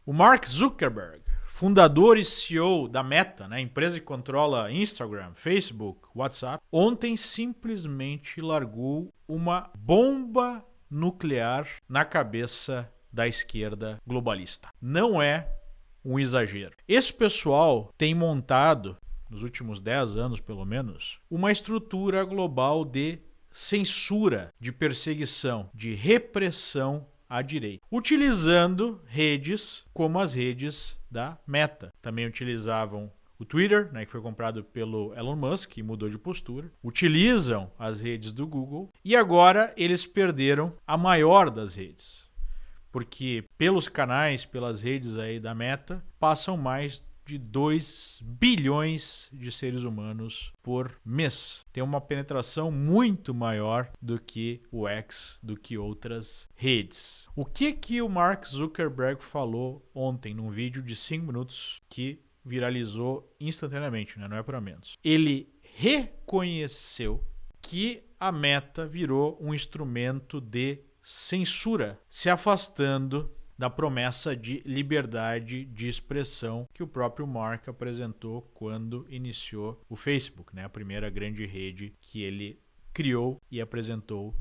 O Mark Zuckerberg, fundador e CEO da Meta, né, empresa que controla Instagram, Facebook, WhatsApp, ontem simplesmente largou uma bomba nuclear na cabeça da esquerda globalista. Não é um exagero. Esse pessoal tem montado, nos últimos 10 anos pelo menos, uma estrutura global de censura, de perseguição, de repressão à direita, utilizando redes como as redes da Meta. Também utilizavam o Twitter, né, que foi comprado pelo Elon Musk e mudou de postura. Utilizam as redes do Google e agora eles perderam a maior das redes. Porque pelos canais, pelas redes aí da Meta, passam mais de 2 bilhões de seres humanos por mês. Tem uma penetração muito maior do que o X, do que outras redes. O que o Mark Zuckerberg falou ontem num vídeo de 5 minutos que viralizou instantaneamente, né? Não é para menos. Ele reconheceu que a Meta virou um instrumento de censura, se afastando da promessa de liberdade de expressão que o próprio Mark apresentou quando iniciou o Facebook, né? A primeira grande rede que ele criou e apresentou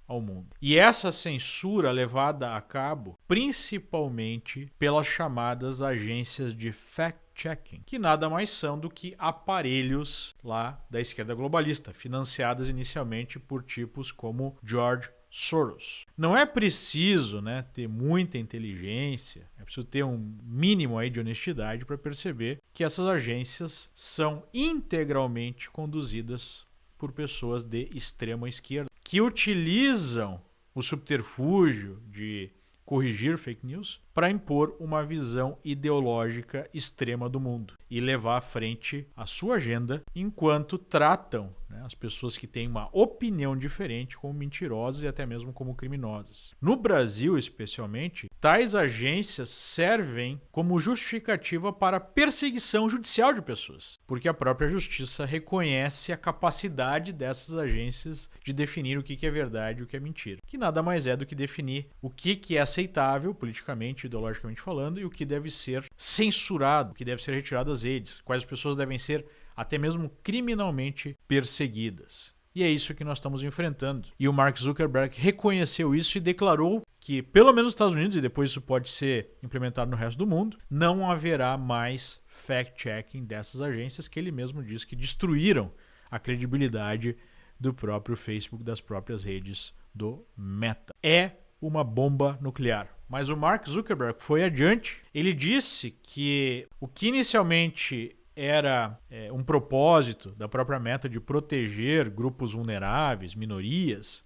ao mundo. E essa censura levada a cabo principalmente pelas chamadas agências de fact-checking, que nada mais são do que aparelhos lá da esquerda globalista, financiadas inicialmente por tipos como George Soros. Não é preciso, né, ter muita inteligência, é preciso ter um mínimo aí de honestidade para perceber que essas agências são integralmente conduzidas por pessoas de extrema esquerda, que utilizam o subterfúgio de corrigir fake news para impor uma visão ideológica extrema do mundo e levar à frente a sua agenda enquanto tratam, né, as pessoas que têm uma opinião diferente como mentirosas e até mesmo como criminosas. No Brasil, especialmente, tais agências servem como justificativa para perseguição judicial de pessoas, porque a própria justiça reconhece a capacidade dessas agências de definir o que é verdade e o que é mentira, que nada mais é do que definir o que é aceitável politicamente, ideologicamente falando, e o que deve ser censurado, o que deve ser retirado das redes, quais pessoas devem ser até mesmo criminalmente perseguidas. E é isso que nós estamos enfrentando. E o Mark Zuckerberg reconheceu isso e declarou que, pelo menos nos Estados Unidos, e depois isso pode ser implementado no resto do mundo, não haverá mais fact-checking dessas agências que ele mesmo diz que destruíram a credibilidade do próprio Facebook, das próprias redes do Meta. É uma bomba nuclear. Mas o Mark Zuckerberg foi adiante. Ele disse que o que inicialmente era um propósito da própria Meta de proteger grupos vulneráveis, minorias,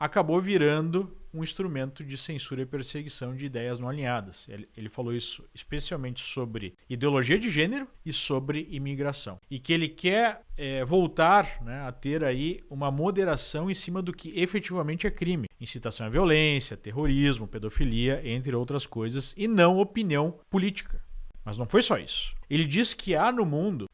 acabou virando um instrumento de censura e perseguição de ideias não alinhadas. Ele falou isso especialmente sobre ideologia de gênero e sobre imigração. E que ele quer voltar, né, a ter aí uma moderação em cima do que efetivamente é crime. Incitação à violência, terrorismo, pedofilia, entre outras coisas, e não opinião política. Mas não foi só isso. Ele diz que há no mundo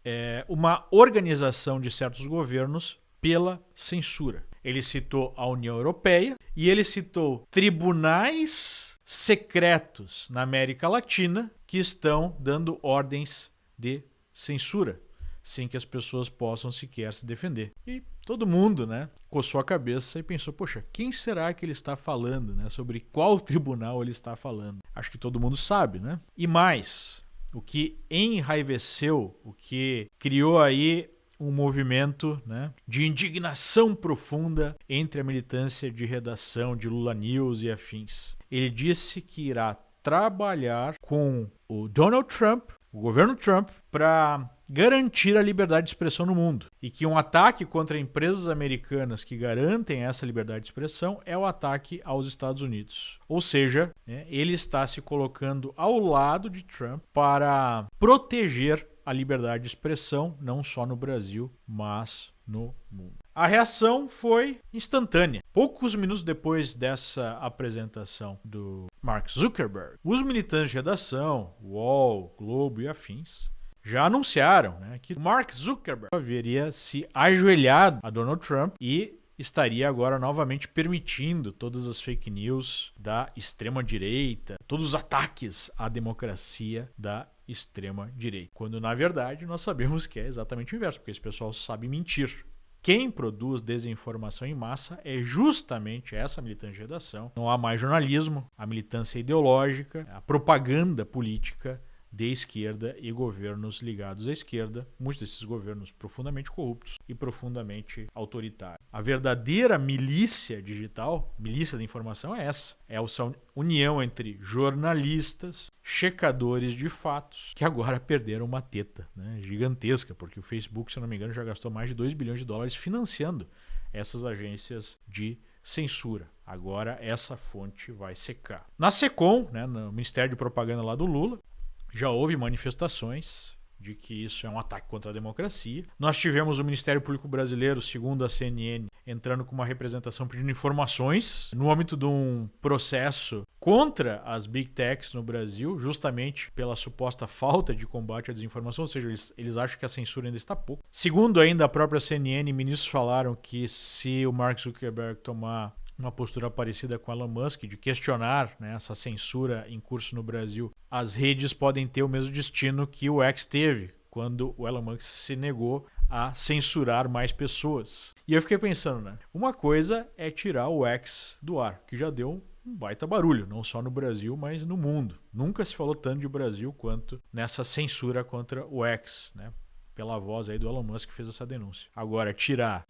uma organização de certos governos pela censura. Ele citou a União Europeia e ele citou tribunais secretos na América Latina que estão dando ordens de censura, sem que as pessoas possam sequer se defender. E todo mundo, né, coçou a cabeça e pensou, poxa, quem será que ele está falando, né? Sobre qual tribunal ele está falando? Acho que todo mundo sabe, né? E mais, o que enraiveceu, o que criou aí um movimento, né, de indignação profunda entre a militância de redação de Lula News e afins. Ele disse que irá trabalhar com o Donald Trump, o governo Trump, para garantir a liberdade de expressão no mundo. E que um ataque contra empresas americanas que garantem essa liberdade de expressão é o ataque aos Estados Unidos. Ou seja, né, ele está se colocando ao lado de Trump para proteger a liberdade de expressão, não só no Brasil, mas no mundo. A reação foi instantânea. Poucos minutos depois dessa apresentação do Mark Zuckerberg, os militantes de redação, UOL, Globo e afins, já anunciaram, né, que Mark Zuckerberg haveria se ajoelhado a Donald Trump e estaria agora novamente permitindo todas as fake news da extrema-direita, todos os ataques à democracia da extrema-direita. Quando, na verdade, nós sabemos que é exatamente o inverso, porque esse pessoal sabe mentir. Quem produz desinformação em massa é justamente essa militância de redação. Não há mais jornalismo, a militância ideológica, a propaganda política de esquerda e governos ligados à esquerda, muitos desses governos profundamente corruptos e profundamente autoritários. A verdadeira milícia digital, milícia da informação, é essa. É essa união entre jornalistas, checadores de fatos, que agora perderam uma teta, né, gigantesca, porque o Facebook, se não me engano, já gastou mais de 2 bilhões de dólares financiando essas agências de censura. Agora essa fonte vai secar. Na SECOM, né, no Ministério de Propaganda lá do Lula, já houve manifestações de que isso é um ataque contra a democracia. Nós tivemos o Ministério Público Brasileiro, segundo a CNN, entrando com uma representação pedindo informações no âmbito de um processo contra as Big Techs no Brasil, justamente pela suposta falta de combate à desinformação, ou seja, eles acham que a censura ainda está pouco. Segundo ainda a própria CNN, ministros falaram que se o Mark Zuckerberg tomar uma postura parecida com Elon Musk, de questionar, né, essa censura em curso no Brasil, as redes podem ter o mesmo destino que o X teve, quando o Elon Musk se negou a censurar mais pessoas. E eu fiquei pensando, né, uma coisa é tirar o X do ar, que já deu um baita barulho, não só no Brasil, mas no mundo. Nunca se falou tanto de Brasil quanto nessa censura contra o X, né? Pela voz aí do Elon Musk que fez essa denúncia. Agora, tirar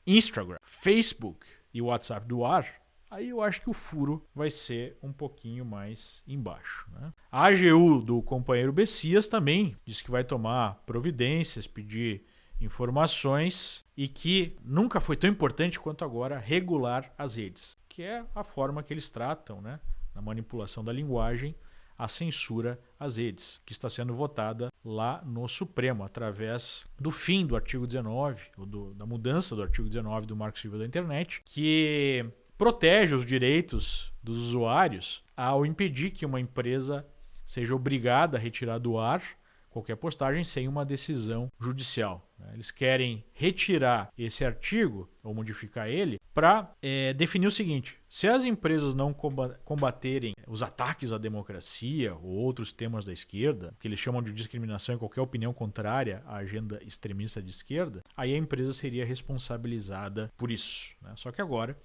Instagram, Facebook e o WhatsApp do ar, aí eu acho que o furo vai ser um pouquinho mais embaixo, né? A AGU do companheiro Bessias também disse que vai tomar providências, pedir informações e que nunca foi tão importante quanto agora regular as redes, que é a forma que eles tratam, né, na manipulação da linguagem, a censura às redes, que está sendo votada lá no Supremo, através do fim do artigo 19, ou da mudança do artigo 19 do Marco Civil da Internet, que protege os direitos dos usuários ao impedir que uma empresa seja obrigada a retirar do ar qualquer postagem sem uma decisão judicial. Eles querem retirar esse artigo, ou modificar ele, para definir o seguinte: se as empresas não combaterem os ataques à democracia ou outros temas da esquerda, que eles chamam de discriminação e qualquer opinião contrária à agenda extremista de esquerda, aí a empresa seria responsabilizada por isso, né? Só que agora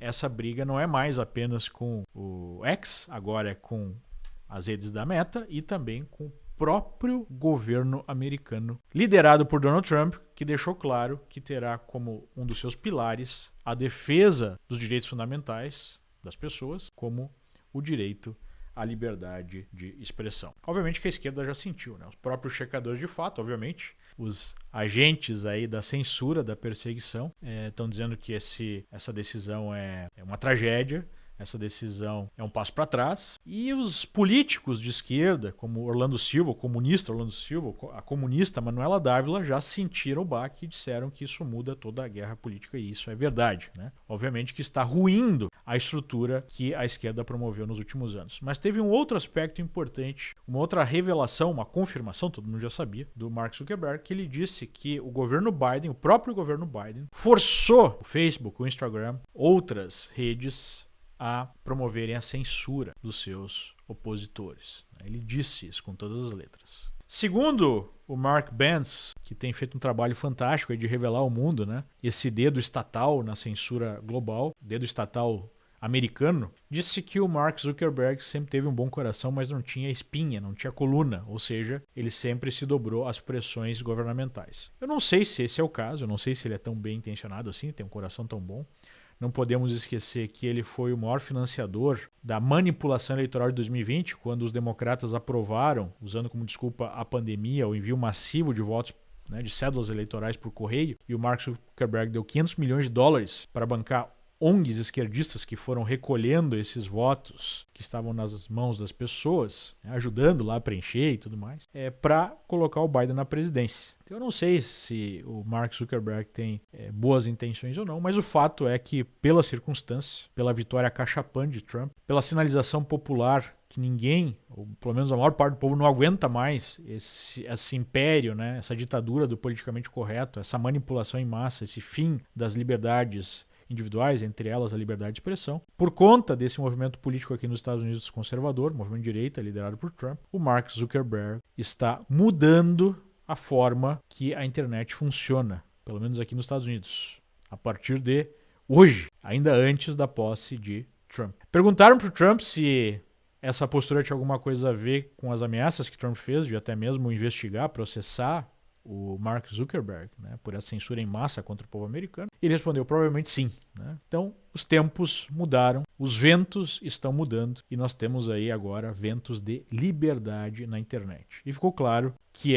essa briga não é mais apenas com o X, agora é com as redes da Meta e também com o próprio governo americano, liderado por Donald Trump, que deixou claro que terá como um dos seus pilares a defesa dos direitos fundamentais das pessoas, como o direito à liberdade de expressão. Obviamente que a esquerda já sentiu, né? Os próprios checadores de fato, obviamente, os agentes aí da censura, da perseguição, estão dizendo que essa decisão é uma tragédia. Essa decisão é um passo para trás. E os políticos de esquerda, como Orlando Silva, o comunista Orlando Silva, a comunista Manuela Dávila, já sentiram o baque e disseram que isso muda toda a guerra política, e isso é verdade, né? Obviamente que está ruindo a estrutura que a esquerda promoveu nos últimos anos. Mas teve um outro aspecto importante, uma outra revelação, uma confirmação, todo mundo já sabia, do Mark Zuckerberg, que ele disse que o governo Biden, o próprio governo Biden, forçou o Facebook, o Instagram, outras redes a promoverem a censura dos seus opositores. Ele disse isso com todas as letras. Segundo o Mark Benz, que tem feito um trabalho fantástico de revelar ao mundo, né, esse dedo estatal na censura global, dedo estatal americano, disse que o Mark Zuckerberg sempre teve um bom coração, mas não tinha espinha, não tinha coluna, ou seja, ele sempre se dobrou às pressões governamentais. Eu não sei se esse é o caso, eu não sei se ele é tão bem intencionado assim, tem um coração tão bom. Não podemos esquecer que ele foi o maior financiador da manipulação eleitoral de 2020, quando os democratas aprovaram, usando como desculpa a pandemia, o envio massivo de votos, né, de cédulas eleitorais por correio, e o Mark Zuckerberg deu $500 milhões para bancar ONGs esquerdistas que foram recolhendo esses votos que estavam nas mãos das pessoas, né, ajudando lá a preencher e tudo mais, para colocar o Biden na presidência. Então, eu não sei se o Mark Zuckerberg tem boas intenções ou não, mas o fato é que, pela circunstância, pela vitória cachapã de Trump, pela sinalização popular que ninguém, ou pelo menos a maior parte do povo, não aguenta mais esse império, né, essa ditadura do politicamente correto, essa manipulação em massa, esse fim das liberdades individuais, entre elas a liberdade de expressão. Por conta desse movimento político aqui nos Estados Unidos conservador, movimento de direita liderado por Trump, o Mark Zuckerberg está mudando a forma que a internet funciona, pelo menos aqui nos Estados Unidos, a partir de hoje, ainda antes da posse de Trump. Perguntaram para o Trump se essa postura tinha alguma coisa a ver com as ameaças que Trump fez de até mesmo investigar, processar o Mark Zuckerberg, né, por essa censura em massa contra o povo americano. Ele respondeu provavelmente sim. Né? Então, os tempos mudaram, os ventos estão mudando e nós temos aí agora ventos de liberdade na internet. E ficou claro que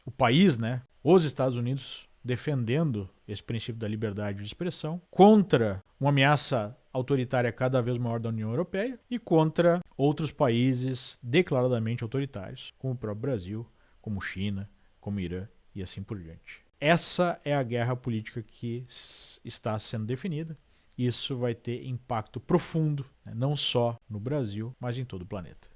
o país, né, os Estados Unidos, defendendo esse princípio da liberdade de expressão contra uma ameaça autoritária cada vez maior da União Europeia e contra outros países declaradamente autoritários, como o próprio Brasil, como China, como Irã e assim por diante. Essa é a guerra política que está sendo definida. Isso vai ter impacto profundo, né, não só no Brasil, mas em todo o planeta.